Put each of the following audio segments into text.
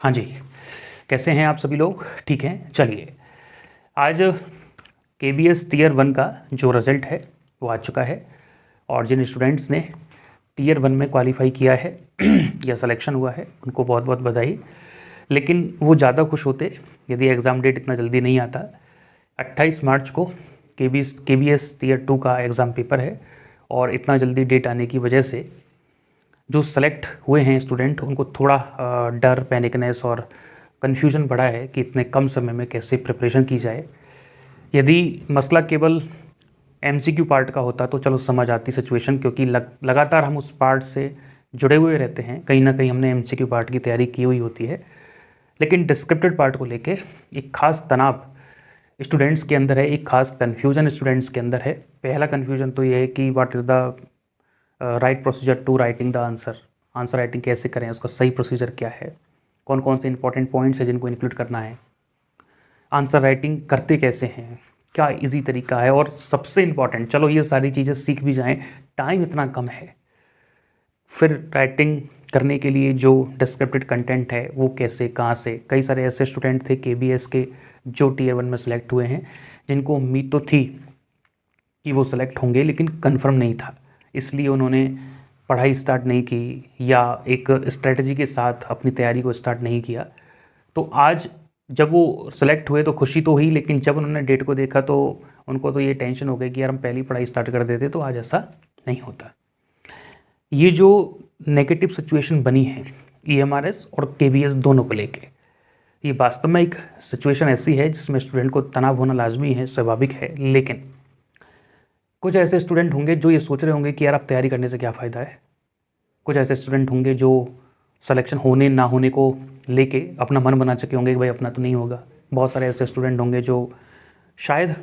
हाँ जी, कैसे हैं आप सभी लोग? ठीक हैं। चलिए, आज केबीएस टीयर 1 का जो रिज़ल्ट है वो आ चुका है और जिन स्टूडेंट्स ने टीयर 1 में क्वालिफाई किया है या सिलेक्शन हुआ है उनको बहुत बहुत बधाई। लेकिन वो ज़्यादा खुश होते यदि एग्ज़ाम डेट इतना जल्दी नहीं आता। 28 मार्च को केबीएस टीयर 2 का एग्ज़ाम पेपर है और इतना जल्दी डेट आने की वजह से जो सेलेक्ट हुए हैं स्टूडेंट उनको थोड़ा डर, पैनिकनेस और कन्फ्यूजन बढ़ा है कि इतने कम समय में कैसे प्रिपरेशन की जाए। यदि मसला केवल एमसीक्यू पार्ट का होता तो चलो समझ आती सिचुएशन, क्योंकि लगातार हम उस पार्ट से जुड़े हुए रहते हैं, कहीं ना कहीं हमने एमसीक्यू पार्ट की तैयारी की हुई होती है। लेकिन डिस्क्रिप्टेड पार्ट को लेके एक खास तनाव स्टूडेंट्स के अंदर है, एक खास कन्फ्यूजन स्टूडेंट्स के अंदर है। पहला कन्फ्यूजन तो ये है कि what is the right procedure to writing the answer writing कैसे करें, उसका सही प्रोसीजर क्या है, कौन कौन से इंपॉर्टेंट पॉइंट्स हैं जिनको इंक्लूड करना है, आंसर राइटिंग करते कैसे हैं, क्या इजी तरीका है, और सबसे इम्पॉर्टेंट, चलो ये सारी चीज़ें सीख भी जाएं, टाइम इतना कम है, फिर राइटिंग करने के लिए जो डिस्क्रिप्टेड कंटेंट है वो कैसे, कहाँ से। कई सारे ऐसे स्टूडेंट थे केबीएस के जो टीयर 1 में सेलेक्ट हुए हैं जिनको उम्मीद तो थी कि वो सेलेक्ट होंगे लेकिन कंफर्म नहीं था, इसलिए उन्होंने पढ़ाई स्टार्ट नहीं की या एक स्ट्रेटजी के साथ अपनी तैयारी को स्टार्ट नहीं किया। तो आज जब वो सेलेक्ट हुए तो खुशी तो हुई, लेकिन जब उन्होंने डेट को देखा तो उनको तो ये टेंशन हो गई कि यार हम पहली पढ़ाई स्टार्ट कर देते तो आज ऐसा नहीं होता। ये जो नेगेटिव सिचुएशन बनी है ईएमआरएस और केबीएस दोनों को लेके, ये वास्तव में एक सिचुएशन ऐसी है जिसमें स्टूडेंट को तनाव होना लाजमी है, स्वाभाविक है। लेकिन कुछ ऐसे स्टूडेंट होंगे जो ये सोच रहे होंगे कि यार अब तैयारी करने से क्या फ़ायदा है। कुछ ऐसे स्टूडेंट होंगे जो सिलेक्शन होने ना होने को लेके अपना मन बना चुके होंगे कि भाई अपना तो नहीं होगा। बहुत सारे ऐसे स्टूडेंट होंगे जो शायद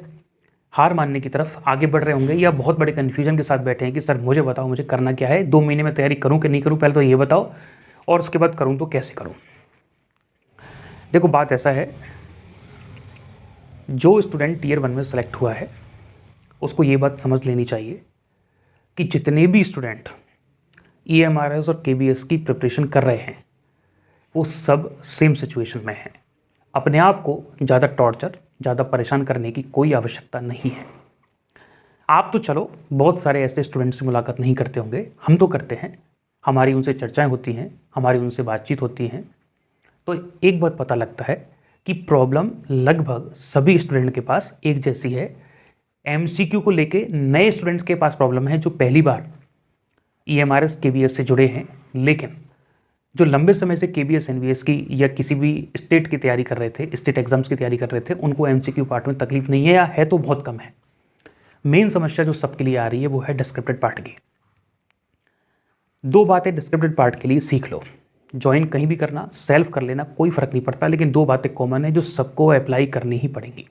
हार मानने की तरफ आगे बढ़ रहे होंगे या बहुत बड़े कन्फ्यूजन के साथ बैठे हैं कि सर मुझे बताओ मुझे करना क्या है, 2 महीने में तैयारी करूँ कि नहीं करूँ, पहले तो ये बताओ, और उसके बाद करूँ तो कैसे करूँ। देखो, बात ऐसा है, जो स्टूडेंट टीयर 1 में सेलेक्ट हुआ है उसको ये बात समझ लेनी चाहिए कि जितने भी स्टूडेंट ईएमआरएस और केबीएस की प्रिपरेशन कर रहे हैं वो सब सेम सिचुएशन में हैं। अपने आप को ज़्यादा टॉर्चर, ज़्यादा परेशान करने की कोई आवश्यकता नहीं है। आप तो चलो बहुत सारे ऐसे स्टूडेंट से मुलाकात नहीं करते होंगे, हम तो करते हैं, हमारी उनसे चर्चाएं होती हैं, हमारी उनसे बातचीत होती हैं, तो एक बात पता लगता है कि प्रॉब्लम लगभग सभी स्टूडेंट के पास एक जैसी है। एमसीक्यू को लेके नए स्टूडेंट्स के पास प्रॉब्लम है जो पहली बार ईएमआरएस केबीएस से जुड़े हैं, लेकिन जो लंबे समय से केबीएस एनवीएस की या किसी भी स्टेट की तैयारी कर रहे थे, स्टेट एग्जाम्स की तैयारी कर रहे थे, उनको एमसीक्यू पार्ट में तकलीफ नहीं है या है तो बहुत कम है। मेन समस्या जो सबके लिए आ रही है वो है डिस्क्रिप्टेड पार्ट की। 2 बातें डिस्क्रिप्टेड पार्ट के लिए सीख लो। ज्वाइन कहीं भी करना, सेल्फ कर लेना, कोई फर्क नहीं पड़ता, लेकिन 2 बातें कॉमन है जो सबको अप्लाई करनी ही पड़ेंगी।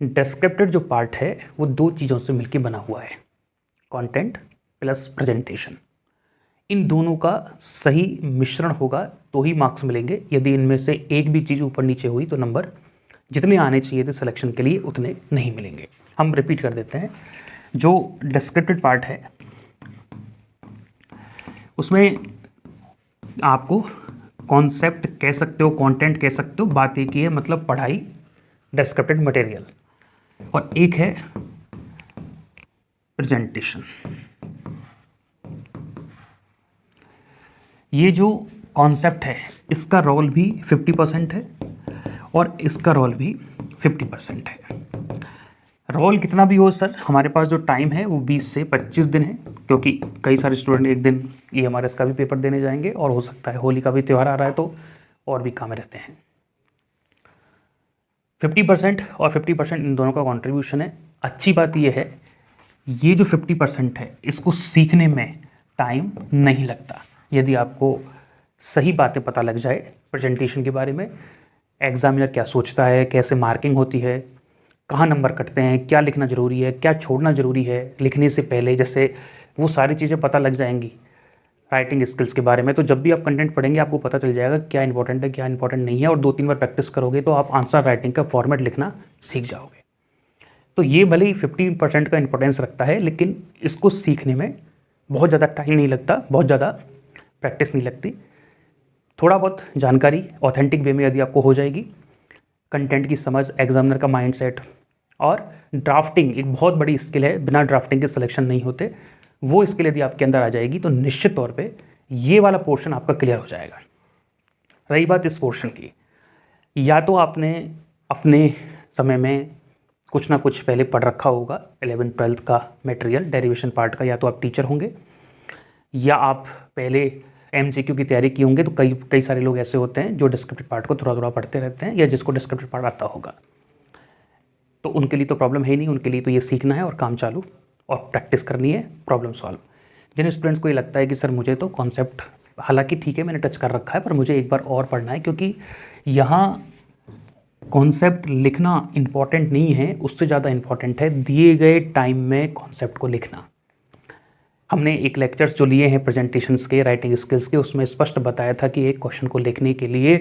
डिस्क्रिप्टेड जो पार्ट है वो 2 चीज़ों से मिलकर बना हुआ है, कंटेंट प्लस प्रेजेंटेशन। इन दोनों का सही मिश्रण होगा तो ही मार्क्स मिलेंगे। यदि इनमें से एक भी चीज़ ऊपर नीचे हुई तो नंबर जितने आने चाहिए थे सिलेक्शन के लिए उतने नहीं मिलेंगे। हम रिपीट कर देते हैं, जो डिस्क्रिप्टेड पार्ट है उसमें आपको कॉन्सेप्ट कह सकते हो, कंटेंट कह सकते हो, बात एक ही है, मतलब पढ़ाई, डिस्क्रिप्टेड मटेरियल, और एक है प्रेजेंटेशन। ये जो कॉन्सेप्ट है इसका रोल भी 50% है और इसका रोल भी 50% है। रोल कितना भी हो सर, हमारे पास जो टाइम है वो 20 से 25 दिन है, क्योंकि कई सारे स्टूडेंट एक दिन ईएमआरएस का भी पेपर देने जाएंगे और हो सकता है होली का भी त्यौहार आ रहा है तो और भी काम रहते हैं। 50% और 50% इन दोनों का कंट्रीब्यूशन है। अच्छी बात यह है, ये जो 50% है इसको सीखने में टाइम नहीं लगता। यदि आपको सही बातें पता लग जाए प्रेजेंटेशन के बारे में, एग्जामिनर क्या सोचता है, कैसे मार्किंग होती है, कहाँ नंबर कटते हैं, क्या लिखना ज़रूरी है, क्या छोड़ना ज़रूरी है लिखने से पहले, जैसे वो सारी चीज़ें पता लग जाएंगी राइटिंग स्किल्स के बारे में, तो जब भी आप कंटेंट पढ़ेंगे आपको पता चल जाएगा क्या इंपॉर्टेंट है क्या इंपॉर्टेंट नहीं है, और 2-3 बार प्रैक्टिस करोगे तो आप आंसर राइटिंग का फॉर्मेट लिखना सीख जाओगे। तो ये भले ही 50% का इंपॉर्टेंस रखता है, लेकिन इसको सीखने में बहुत ज़्यादा टाइम नहीं लगता, बहुत ज़्यादा प्रैक्टिस नहीं लगती। थोड़ा बहुत जानकारी ऑथेंटिक वे में यदि आपको हो जाएगी, कंटेंट की समझ, एग्जामिनर का माइंडसेट और ड्राफ्टिंग एक बहुत बड़ी स्किल है, बिना ड्राफ्टिंग के सिलेक्शन नहीं होते, वो स्किल यदि आपके अंदर आ जाएगी तो निश्चित तौर पे ये वाला पोर्शन आपका क्लियर हो जाएगा। रही बात इस पोर्शन की, या तो आपने अपने समय में कुछ ना कुछ पहले पढ़ रखा होगा 11th-12th का मटेरियल डेरिवेशन पार्ट का, या तो आप टीचर होंगे या आप पहले MCQ की तैयारी की होंगे। तो कई सारे लोग ऐसे होते हैं जो डिस्क्रिप्टिव पार्ट को थोड़ा थोड़ा पढ़ते रहते हैं, या जिसको डिस्क्रिप्टिव पार्ट आता होगा, तो उनके लिए तो प्रॉब्लम है ही नहीं। उनके लिए तो ये सीखना है और काम चालू और प्रैक्टिस करनी है, प्रॉब्लम सॉल्व। जिन स्टूडेंट्स को ये लगता है कि सर मुझे तो कॉन्सेप्ट, हालांकि ठीक है मैंने टच कर रखा है, पर मुझे एक बार और पढ़ना है, क्योंकि यहाँ कॉन्सेप्ट लिखना इम्पॉर्टेंट नहीं है, उससे ज़्यादा इम्पॉर्टेंट है दिए गए टाइम में कॉन्सेप्ट को लिखना। हमने एक लेक्चर्स जो लिए हैं प्रेजेंटेशंस के, राइटिंग स्किल्स के, उसमें स्पष्ट बताया था कि एक क्वेश्चन को लिखने के लिए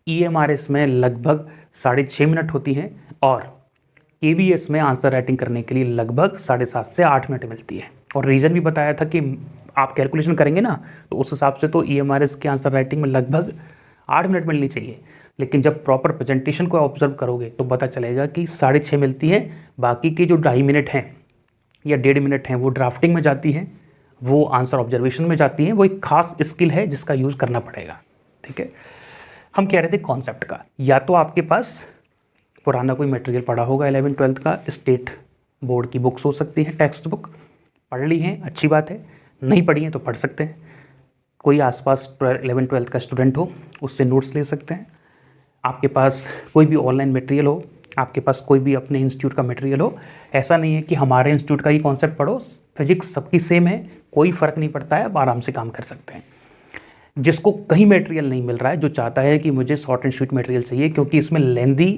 EMRS में लगभग 6.5 मिनट होती हैं और KBS में आंसर राइटिंग करने के लिए लगभग 7.5 से 8 मिनट मिलती है। और रीज़न भी बताया था कि आप कैलकुलेशन करेंगे ना, तो उस हिसाब से तो EMRS के आंसर राइटिंग में लगभग 8 मिनट मिलनी चाहिए, लेकिन जब प्रॉपर प्रेजेंटेशन को ऑब्जर्व करोगे तो पता चलेगा कि 6.5 मिलती है। बाकी के जो 2.5 मिनट हैं या 1.5 मिनट हैं वो ड्राफ्टिंग में जाती हैं, वो आंसर ऑब्जर्वेशन में जाती हैं। वो एक खास स्किल है जिसका यूज़ करना पड़ेगा। ठीक है, हम कह रहे थे कॉन्सेप्ट का, या तो आपके पास पुराना कोई मटेरियल पढ़ा होगा 11th-12th का, स्टेट बोर्ड की बुक्स हो सकती हैं, टेक्स्ट बुक पढ़ ली हैं, अच्छी बात है, नहीं पढ़ी हैं तो पढ़ सकते हैं। कोई आसपास 11th-12th का स्टूडेंट हो उससे नोट्स ले सकते हैं। आपके पास कोई भी ऑनलाइन मटेरियल हो, आपके पास कोई भी अपने इंस्टीट्यूट का मटेरियल हो। ऐसा नहीं है कि हमारे इंस्टीट्यूट का ही कॉन्सेप्ट पढ़ो, फिजिक्स सबकी सेम है, कोई फ़र्क नहीं पड़ता है, आप आराम से काम कर सकते हैं। जिसको कहीं मटेरियल नहीं मिल रहा है, जो चाहता है कि मुझे शॉर्ट एंड स्वीट मटेरियल चाहिए, क्योंकि इसमें लेंदी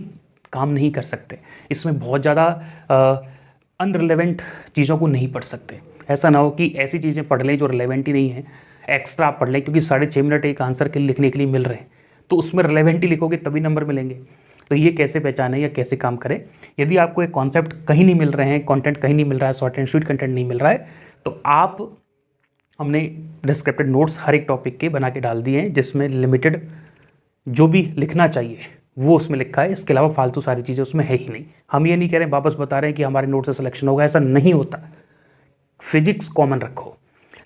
काम नहीं कर सकते, इसमें बहुत ज़्यादा अनरिलेवेंट चीज़ों को नहीं पढ़ सकते। ऐसा ना हो कि ऐसी चीज़ें पढ़ लें जो रिलेवेंट ही नहीं है, एक्स्ट्रा आप पढ़ लें, क्योंकि 6.5 मिनट एक आंसर के लिखने के लिए मिल रहे हैं, तो उसमें रिलेवेंट ही लिखोगे तभी नंबर मिलेंगे। तो ये कैसे पहचाने या कैसे काम करें? यदि आपको एक कॉन्सेप्ट कहीं नहीं मिल रहे हैं, कंटेंट कहीं नहीं मिल रहा है, शॉर्ट एंड स्वीट कंटेंट नहीं मिल रहा है, तो हमने डिस्क्रिप्टिव नोट्स हर एक टॉपिक के बना के डाल दिए हैं, जिसमें लिमिटेड जो भी लिखना चाहिए वो उसमें लिखा है। इसके अलावा फालतू सारी चीज़ें उसमें है ही नहीं। हम ये नहीं कह रहे हैं, वापस बता रहे हैं कि हमारे नोट से सिलेक्शन होगा, ऐसा नहीं होता। फिजिक्स कॉमन रखो,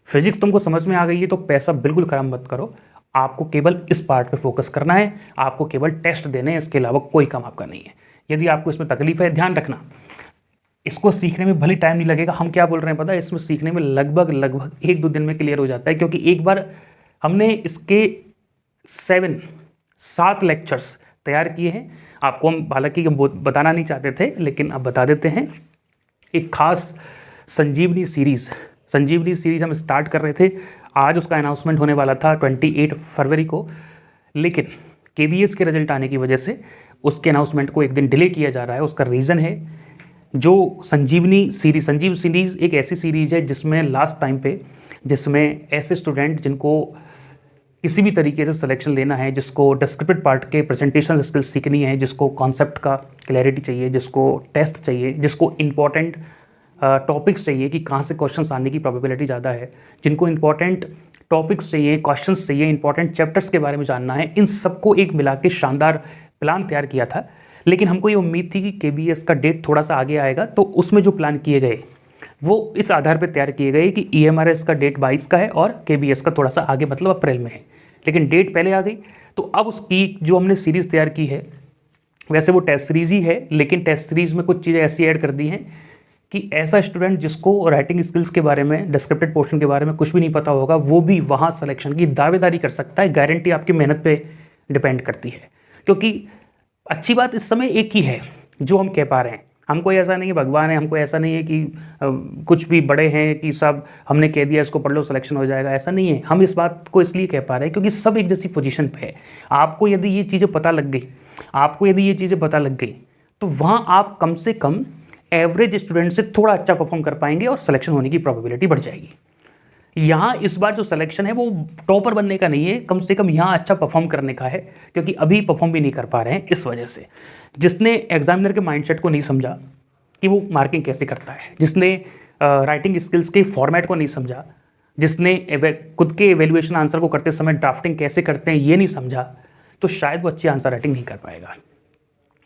फिजिक्स तुमको समझ में आ गई है तो पैसा बिल्कुल खराब मत करो। आपको केवल इस पार्ट पे फोकस करना है, आपको केवल टेस्ट देने हैं, इसके अलावा कोई काम आपका नहीं है। यदि आपको इसमें तकलीफ है, ध्यान रखना, इसको सीखने में भले टाइम नहीं लगेगा। हम क्या बोल रहे हैं पता है, इसमें सीखने में लगभग 1-2 दिन में क्लियर हो जाता है, क्योंकि एक बार हमने इसके 7 लेक्चर्स तैयार किए हैं। आपको हम हालांकि हम बताना नहीं चाहते थे, लेकिन अब बता देते हैं। एक खास संजीवनी सीरीज़ हम स्टार्ट कर रहे थे, आज उसका अनाउंसमेंट होने वाला था 28 फरवरी को, लेकिन KBS के रिजल्ट आने की वजह से उसके अनाउंसमेंट को एक दिन डिले किया जा रहा है। उसका रीज़न है, जो संजीव सीरीज़ एक ऐसी सीरीज़ है जिसमें लास्ट टाइम पे, जिसमें ऐसे स्टूडेंट जिनको किसी भी तरीके से सिलेक्शन लेना है, जिसको डिस्क्रिप्टिव पार्ट के प्रेजेंटेशन स्किल्स सीखनी है, जिसको कॉन्सेप्ट का क्लैरिटी चाहिए, जिसको टेस्ट चाहिए, जिसको इंपॉर्टेंट टॉपिक्स चाहिए कि कहाँ से क्वेश्चंस आने की प्रोबेबिलिटी ज़्यादा है, जिनको इंपॉर्टेंट टॉपिक्स चाहिए, क्वेश्चंस चाहिए, इंपॉर्टेंट चैप्टर्स के बारे में जानना है, इन सबको एक मिला के शानदार प्लान तैयार किया था। लेकिन हमको ये उम्मीद थी कि KBS का डेट थोड़ा सा आगे आएगा, तो उसमें जो प्लान किए गए वो इस आधार पर तैयार किए गए कि EMRS का डेट 22 का है और KBS का थोड़ा सा आगे, मतलब अप्रैल में है, लेकिन डेट पहले आ गई। तो अब उसकी जो हमने सीरीज़ तैयार की है, वैसे वो टेस्ट सीरीज़ ही है, लेकिन टेस्ट सीरीज़ में कुछ चीज़ें ऐसी ऐड कर दी हैं कि ऐसा स्टूडेंट जिसको राइटिंग स्किल्स के बारे में, डिस्क्रिप्टिव पोर्शन के बारे में कुछ भी नहीं पता होगा, वो भी वहाँ सिलेक्शन की दावेदारी कर सकता है। गारंटी आपकी मेहनत पे डिपेंड करती है, क्योंकि अच्छी बात इस समय एक ही है जो हम कह पा रहे हैं। हमको ऐसा नहीं है भगवान है, हमको ऐसा नहीं है कि कुछ भी बड़े हैं कि सब हमने कह दिया इसको पढ़ लो सिलेक्शन हो जाएगा, ऐसा नहीं है। हम इस बात को इसलिए कह पा रहे हैं क्योंकि सब एक जैसी पोजीशन पे है। आपको यदि ये चीज़ें पता लग गई, तो वहाँ आप कम से कम एवरेज स्टूडेंट से थोड़ा अच्छा परफॉर्म कर पाएंगे और सिलेक्शन होने की प्रोबेबिलिटी बढ़ जाएगी। यहाँ इस बार जो सिलेक्शन है वो टॉपर बनने का नहीं है, कम से कम यहाँ अच्छा परफॉर्म करने का है, क्योंकि अभी परफॉर्म भी नहीं कर पा रहे हैं। इस वजह से जिसने एग्जामिनर के माइंडसेट को नहीं समझा कि वो मार्किंग कैसे करता है, जिसने राइटिंग स्किल्स के फॉर्मेट को नहीं समझा, जिसने खुद के एवेल्युएशन आंसर को करते समय ड्राफ्टिंग कैसे करते हैं ये नहीं समझा, तो शायद वो अच्छी आंसर राइटिंग नहीं कर पाएगा।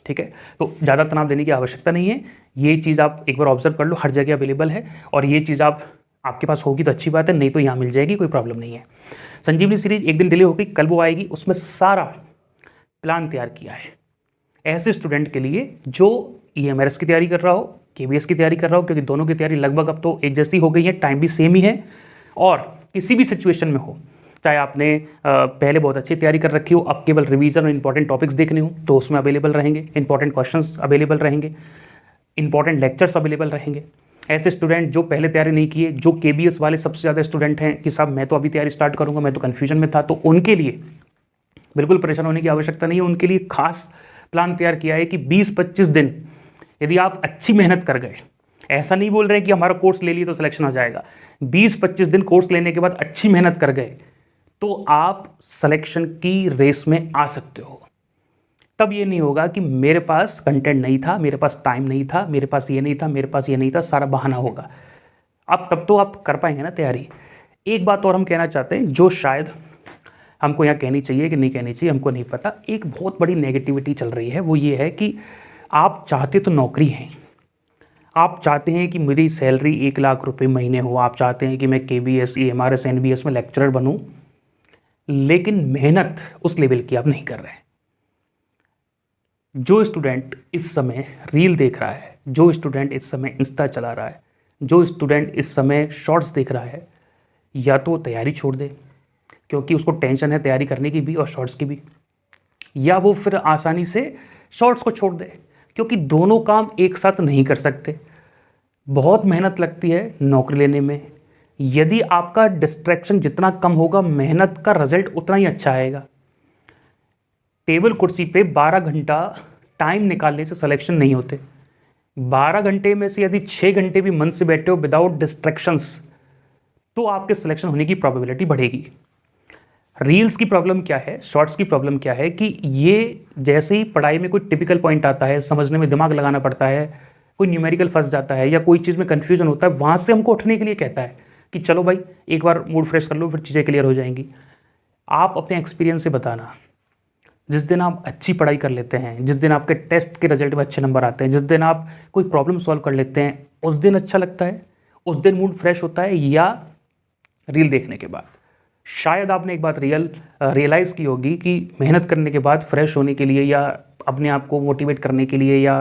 ठीक है, तो ज़्यादा तनाव देने की आवश्यकता नहीं है। ये चीज़ आप एक बार ऑब्जर्व कर लो, हर जगह अवेलेबल है, और ये चीज़ आपके पास होगी तो अच्छी बात है, नहीं तो यहाँ मिल जाएगी, कोई प्रॉब्लम नहीं है। संजीवनी सीरीज एक दिन डिले हो गई, कल वो आएगी, उसमें सारा प्लान तैयार किया है ऐसे स्टूडेंट के लिए जो EMRS की तैयारी कर रहा हो, KBS की तैयारी कर रहा हो, क्योंकि दोनों की तैयारी लगभग अब तो एक जैसी हो गई है, टाइम भी सेम ही है, और किसी भी सिचुएशन में हो, चाहे आपने पहले बहुत अच्छी तैयारी कर रखी हो, अब केवल रिवीजन और इंपॉर्टेंट टॉपिक्स देखने हो तो उसमें अवेलेबल रहेंगे, इंपॉर्टेंट क्वेश्चंस अवेलेबल रहेंगे, इंपॉर्टेंट लेक्चर्स अवेलेबल रहेंगे। ऐसे स्टूडेंट जो पहले तैयारी नहीं किए, जो KBS वाले सबसे ज़्यादा स्टूडेंट हैं कि साहब मैं तो अभी तैयारी स्टार्ट करूँगा, मैं तो कन्फ्यूजन में था, तो उनके लिए बिल्कुल परेशान होने की आवश्यकता नहीं है। उनके लिए खास प्लान तैयार किया है कि 20-25 दिन यदि आप अच्छी मेहनत कर गए, ऐसा नहीं बोल रहे कि हमारा कोर्स ले लिए तो सिलेक्शन हो जाएगा, 20-25 दिन कोर्स लेने के बाद अच्छी मेहनत कर गए तो आप सिलेक्शन की रेस में आ सकते हो। तब ये नहीं होगा कि मेरे पास कंटेंट नहीं था, मेरे पास टाइम नहीं था, मेरे पास ये नहीं था, मेरे पास ये नहीं था, सारा बहाना होगा। अब तब तो आप कर पाएंगे ना तैयारी। एक बात और हम कहना चाहते हैं जो शायद हमको यहाँ कहनी चाहिए कि नहीं कहनी चाहिए, हमको नहीं पता। एक बहुत बड़ी नेगेटिविटी चल रही है, वो ये है कि आप चाहते तो नौकरी हैं, आप चाहते हैं कि मेरी सैलरी 1 लाख रुपए महीने हो, आप चाहते हैं कि मैं KBS, EMRS, NBS में लेक्चरर बनूं, लेकिन मेहनत उस लेवल की आप नहीं कर रहे हैं। जो स्टूडेंट इस समय रील देख रहा है, जो स्टूडेंट इस समय इंस्टा चला रहा है, जो स्टूडेंट इस समय शॉर्ट्स देख रहा है, या तो तैयारी छोड़ दे क्योंकि उसको टेंशन है तैयारी करने की भी और शॉर्ट्स की भी, या वो फिर आसानी से शॉर्ट्स को छोड़ दे, क्योंकि दोनों काम एक साथ नहीं कर सकते। बहुत मेहनत लगती है नौकरी लेने में। यदि आपका डिस्ट्रैक्शन जितना कम होगा, मेहनत का रिजल्ट उतना ही अच्छा आएगा। टेबल कुर्सी पे 12 घंटा टाइम निकालने से सिलेक्शन नहीं होते। 12 घंटे में से यदि 6 घंटे भी मन से बैठे हो विदाउट डिस्ट्रैक्शंस, तो आपके सिलेक्शन होने की प्रोबेबिलिटी बढ़ेगी। रील्स की प्रॉब्लम क्या है, शॉर्ट्स की प्रॉब्लम क्या है कि ये जैसे ही पढ़ाई में कोई टिपिकल पॉइंट आता है, समझने में दिमाग लगाना पड़ता है, कोई न्यूमेरिकल फंस जाता है या कोई चीज़ में कन्फ्यूजन होता है, वहाँ से हमको उठने के लिए कहता है कि चलो भाई एक बार मूड फ्रेश कर लो, फिर चीज़ें क्लियर हो जाएंगी। आप अपने एक्सपीरियंस से बताना, जिस दिन आप अच्छी पढ़ाई कर लेते हैं, जिस दिन आपके टेस्ट के रिजल्ट में अच्छे नंबर आते हैं, जिस दिन आप कोई प्रॉब्लम सॉल्व कर लेते हैं, उस दिन अच्छा लगता है, उस दिन मूड फ्रेश होता है, या रील देखने के बाद? शायद आपने एक बात रियलाइज़ की होगी कि मेहनत करने के बाद फ्रेश होने के लिए, या अपने आप को मोटिवेट करने के लिए, या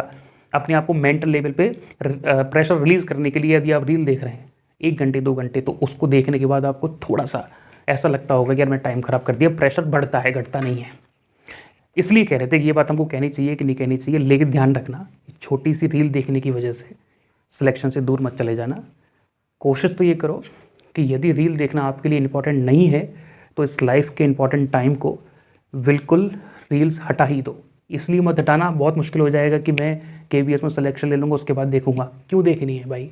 अपने आप को मेंटल लेवल पे प्रेशर रिलीज़ करने के लिए यदि आप रील देख रहे हैं 1 घंटे 2 घंटे, तो उसको देखने के बाद आपको थोड़ा सा ऐसा लगता होगा कि यार मैं टाइम ख़राब कर दिया। प्रेशर बढ़ता है, घटता नहीं है। इसलिए कह रहे थे कि ये बात हमको कहनी चाहिए कि नहीं कहनी चाहिए, लेकिन ध्यान रखना, छोटी सी रील देखने की वजह से सिलेक्शन से दूर मत चले जाना। कोशिश तो ये करो कि यदि रील देखना आपके लिए इम्पॉर्टेंट नहीं है, तो इस लाइफ के इम्पॉर्टेंट टाइम को बिल्कुल रील्स हटा ही दो। इसलिए मत हटाना, बहुत मुश्किल हो जाएगा कि मैं KBS में सिलेक्शन ले लूँगा उसके बाद देखूँगा। क्यों देखनी है भाई?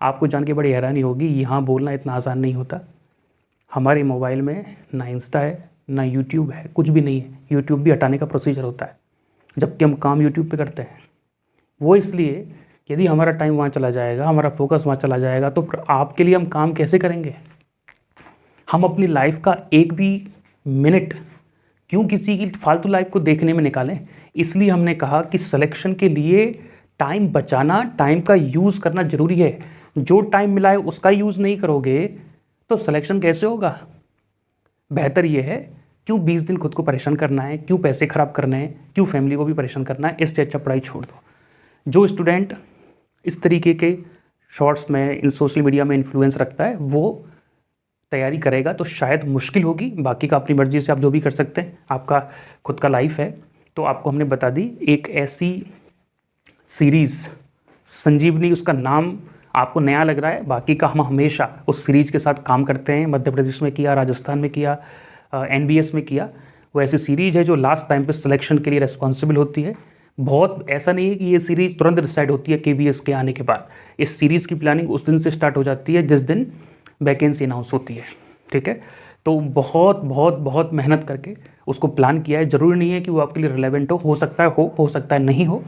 आपको जान के बड़ी हैरानी होगी, यहाँ बोलना इतना आसान नहीं होता। हमारे मोबाइल में ना इंस्टा है, ना यूट्यूब है, कुछ भी नहीं है। यूट्यूब भी हटाने का प्रोसीजर होता है, जबकि हम काम यूट्यूब पे करते हैं। वो इसलिए यदि हमारा टाइम वहाँ चला जाएगा, हमारा फोकस वहाँ चला जाएगा, तो आपके लिए हम काम कैसे करेंगे? हम अपनी लाइफ का एक भी मिनट क्यों किसी की फालतू लाइफ को देखने में निकालें? इसलिए हमने कहा कि सिलेक्शन के लिए टाइम बचाना, टाइम का यूज़ करना ज़रूरी है। जो टाइम मिला है उसका यूज़ नहीं करोगे तो सिलेक्शन कैसे होगा? बेहतर ये है, क्यों 20 दिन खुद को परेशान करना है, क्यों पैसे ख़राब करने हैं, क्यों फैमिली को भी परेशान करना है? इससे अच्छा पढ़ाई छोड़ दो। जो स्टूडेंट इस तरीके के शॉर्ट्स में, इन सोशल मीडिया में इन्फ्लुएंस रखता है, वो तैयारी करेगा तो शायद मुश्किल होगी। बाकी का अपनी मर्जी से आप जो भी कर सकते हैं, आपका खुद का लाइफ है। तो आपको हमने बता दी एक ऐसी सीरीज़, संजीवनी उसका नाम आपको नया लग रहा है, बाकी का हम हमेशा उस सीरीज़ के साथ काम करते हैं। मध्य प्रदेश में किया, राजस्थान में किया, NBS में किया। वो ऐसी सीरीज़ है जो लास्ट टाइम पे सिलेक्शन के लिए रिस्पॉन्सिबल होती है। बहुत ऐसा नहीं है कि ये सीरीज़ तुरंत डिसाइड होती है KBS के आने के बाद। इस सीरीज़ की प्लानिंग उस दिन से स्टार्ट हो जाती है जिस दिन वैकेंसी अनाउंस होती है। ठीक है, तो बहुत बहुत बहुत मेहनत करके उसको प्लान किया है। ज़रूरी नहीं है कि वो आपके लिए रिलेवेंट हो सकता है हो सकता है नहीं हो।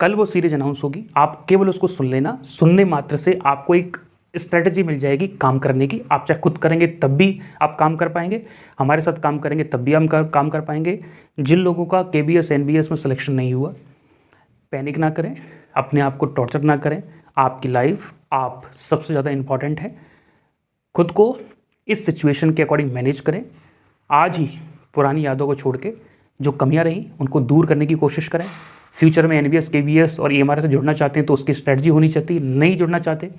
कल वो सीरीज अनाउंस होगी, आप केवल उसको सुन लेना। सुनने मात्र से आपको एक स्ट्रेटजी मिल जाएगी काम करने की। आप चाहे खुद करेंगे तब भी आप काम कर पाएंगे, हमारे साथ काम करेंगे तब भी हम काम कर पाएंगे। जिन लोगों का KBS NBS में सिलेक्शन नहीं हुआ, पैनिक ना करें, अपने आप को टॉर्चर ना करें। आपकी लाइफ आप सबसे ज़्यादा इम्पॉर्टेंट है। खुद को इस सिचुएशन के अकॉर्डिंग मैनेज करें। आज ही पुरानी यादों को छोड़ के जो कमियां रही उनको दूर करने की कोशिश करें। फ्यूचर में NBS KBS और EMR से जुड़ना चाहते हैं तो उसकी स्ट्रेटजी होनी चाहिए। नहीं जुड़ना चाहते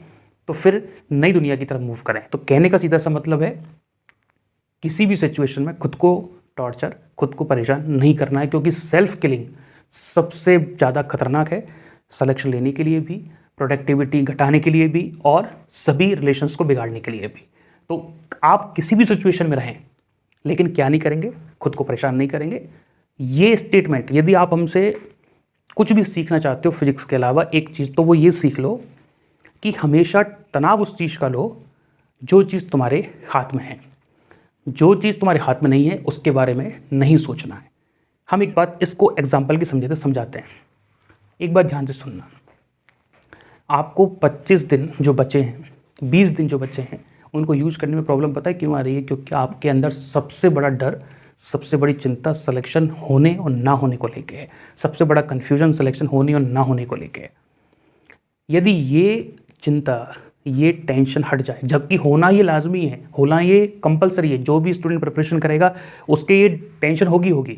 तो फिर नई दुनिया की तरफ मूव करें। तो कहने का सीधा सा मतलब है, किसी भी सिचुएशन में खुद को टॉर्चर, खुद को परेशान नहीं करना है, क्योंकि सेल्फ किलिंग सबसे ज़्यादा खतरनाक है, सिलेक्शन लेने के लिए भी, प्रोडक्टिविटी घटाने के लिए भी, और सभी रिलेशंस को बिगाड़ने के लिए भी। तो आप किसी भी सिचुएशन में रहें, लेकिन क्या नहीं करेंगे, खुद को परेशान नहीं करेंगे। ये स्टेटमेंट, यदि आप हमसे कुछ भी सीखना चाहते हो फिजिक्स के अलावा एक चीज़, तो वो ये सीख लो कि हमेशा तनाव उस चीज़ का लो जो चीज़ तुम्हारे हाथ में है। जो चीज़ तुम्हारे हाथ में नहीं है उसके बारे में नहीं सोचना है। हम एक बात इसको एग्जाम्पल की समझाते हैं। एक बात ध्यान से सुनना, आपको 25 दिन जो बचे हैं, 20 दिन जो बचे हैं, उनको यूज करने में प्रॉब्लम पता है क्यों आ रही है? क्योंकि आपके अंदर सबसे बड़ा डर, सबसे बड़ी चिंता सिलेक्शन होने और ना होने को लेके है। सबसे बड़ा कन्फ्यूजन सिलेक्शन होने और ना होने को लेके है। यदि ये चिंता, ये टेंशन हट जाए, जबकि होना ये लाजमी है, होना ये कंपलसरी है, जो भी स्टूडेंट प्रिपरेशन करेगा उसके ये टेंशन होगी,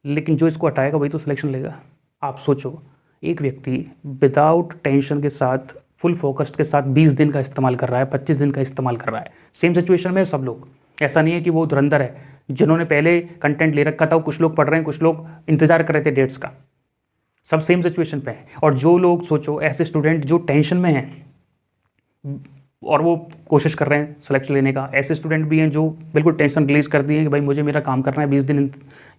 लेकिन जो इसको हटाएगा वही तो सिलेक्शन लेगा। आप सोचो, एक व्यक्ति विदाउट टेंशन के साथ, फुल फोकस्ड के साथ 20 दिन का इस्तेमाल कर रहा है, 25 दिन का इस्तेमाल कर रहा है। सेम सिचुएशन में सब लोग, ऐसा नहीं है कि वो धुरंधर है। जिन्होंने पहले कंटेंट ले रखा था कुछ लोग पढ़ रहे हैं, कुछ लोग इंतजार कर रहे थे डेट्स का, सब सेम सिचुएशन पे हैं। और जो लोग, सोचो ऐसे स्टूडेंट जो टेंशन में हैं और वो कोशिश कर रहे हैं सिलेक्शन लेने का, ऐसे स्टूडेंट भी हैं जो बिल्कुल टेंशन रिलीज कर दिए कि भाई मुझे मेरा काम करना है, 20 दिन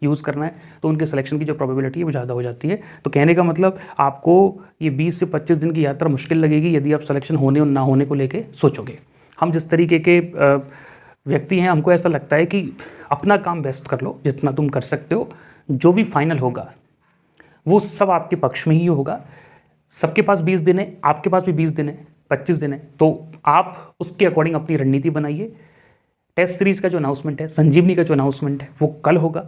यूज़ करना है, तो उनके सिलेक्शन की जो प्रोबेबिलिटी है वो ज़्यादा हो जाती है। तो कहने का मतलब, आपको ये 20 से 25 दिन की यात्रा मुश्किल लगेगी यदि आप सिलेक्शन होने और ना होने को लेके सोचोगे। हम जिस तरीके के व्यक्ति हैं, हमको ऐसा लगता है कि अपना काम बेस्ट कर लो, जितना तुम कर सकते हो, जो भी फाइनल होगा वो सब आपके पक्ष में ही होगा। सबके पास 20 दिन है, आपके पास भी 20 दिन है, 25 दिन है, तो आप उसके अकॉर्डिंग अपनी रणनीति बनाइए। टेस्ट सीरीज़ का जो अनाउंसमेंट है, संजीवनी का जो अनाउंसमेंट है, वो कल होगा।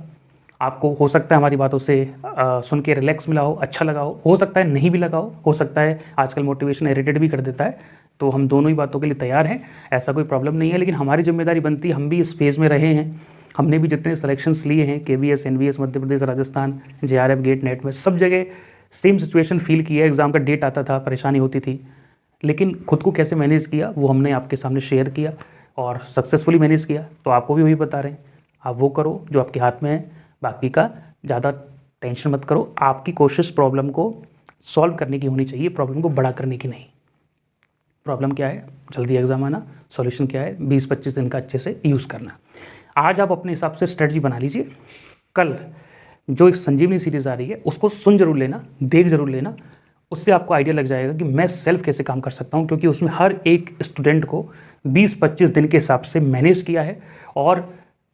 आपको हो सकता है हमारी बातों से सुन के रिलैक्स मिला हो, अच्छा लगा हो सकता है नहीं भी लगा हो सकता है आजकल मोटिवेशन इरिटेट भी कर देता है। तो हम दोनों ही बातों के लिए तैयार हैं, ऐसा कोई प्रॉब्लम नहीं है। लेकिन हमारी जिम्मेदारी बनती है, हम भी इस फेज़ में रहे हैं, हमने भी जितने सिलेक्शंस लिए हैं, KBS NBS Madhya Pradesh, Rajasthan, JRF, gate, net में, सब जगह सेम सिचुएशन फील किया। एग्ज़ाम का डेट आता था, परेशानी होती थी, लेकिन खुद को कैसे मैनेज किया वो हमने आपके सामने शेयर किया और सक्सेसफुली मैनेज किया। तो आपको भी वही बता रहे हैं, आप वो करो जो आपके हाथ में है, बाकी का ज़्यादा टेंशन मत करो। आपकी कोशिश प्रॉब्लम को सॉल्व करने की होनी चाहिए, प्रॉब्लम को बड़ा करने की नहीं। प्रॉब्लम क्या है? जल्दी एग्जाम आना। सॉल्यूशन क्या है? 20-25 दिन का अच्छे से यूज़ करना। आज आप अपने हिसाब से स्ट्रेटजी बना लीजिए। कल जो एक संजीवनी सीरीज़ आ रही है उसको सुन जरूर लेना, देख जरूर लेना, उससे आपको आइडिया लग जाएगा कि मैं सेल्फ कैसे काम कर सकता हूँ, क्योंकि उसमें हर एक स्टूडेंट को 20-25 दिन के हिसाब से मैनेज किया है और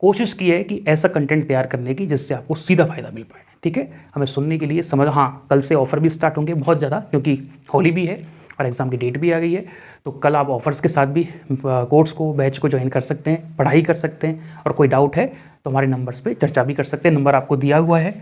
कोशिश की है कि ऐसा कंटेंट तैयार करने की जिससे आपको सीधा फायदा मिल पाए। ठीक है, हमें सुनने के लिए समझ। हाँ, कल से ऑफर भी स्टार्ट होंगे बहुत ज़्यादा, क्योंकि होली भी है और एग्ज़ाम की डेट भी आ गई है। तो कल आप ऑफर्स के साथ भी कोर्स को, बैच को ज्वाइन कर सकते हैं, पढ़ाई कर सकते हैं, और कोई डाउट है तो हमारे नंबर्स पे चर्चा भी कर सकते हैं। नंबर आपको दिया हुआ है,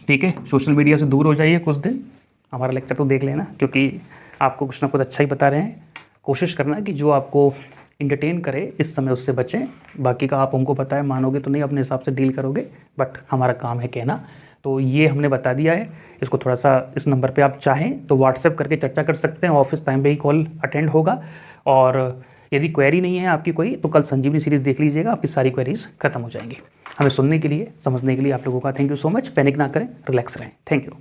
ठीक है। सोशल मीडिया से दूर हो जाइए कुछ दिन, हमारा लेक्चर तो देख लेना, क्योंकि आपको कुछ ना कुछ अच्छा ही बता रहे हैं। कोशिश करना कि जो आपको इंटरटेन करे इस समय उससे बचें। बाकी का आप हमको पता है, मानोगे तो नहीं, अपने हिसाब से डील करोगे, बट हमारा काम है कहना। तो ये हमने बता दिया है। इसको थोड़ा सा, इस नंबर पे आप चाहें तो व्हाट्सएप करके चर्चा कर सकते हैं, ऑफिस टाइम पे ही कॉल अटेंड होगा। और यदि क्वेरी नहीं है आपकी कोई, तो कल संजीवनी सीरीज़ देख लीजिएगा, आपकी सारी क्वेरीज खत्म हो जाएंगी। हमें सुनने के लिए, समझने के लिए आप लोगों का thank you so much. Panic ना करें, रिलैक्स रहें। Thank you.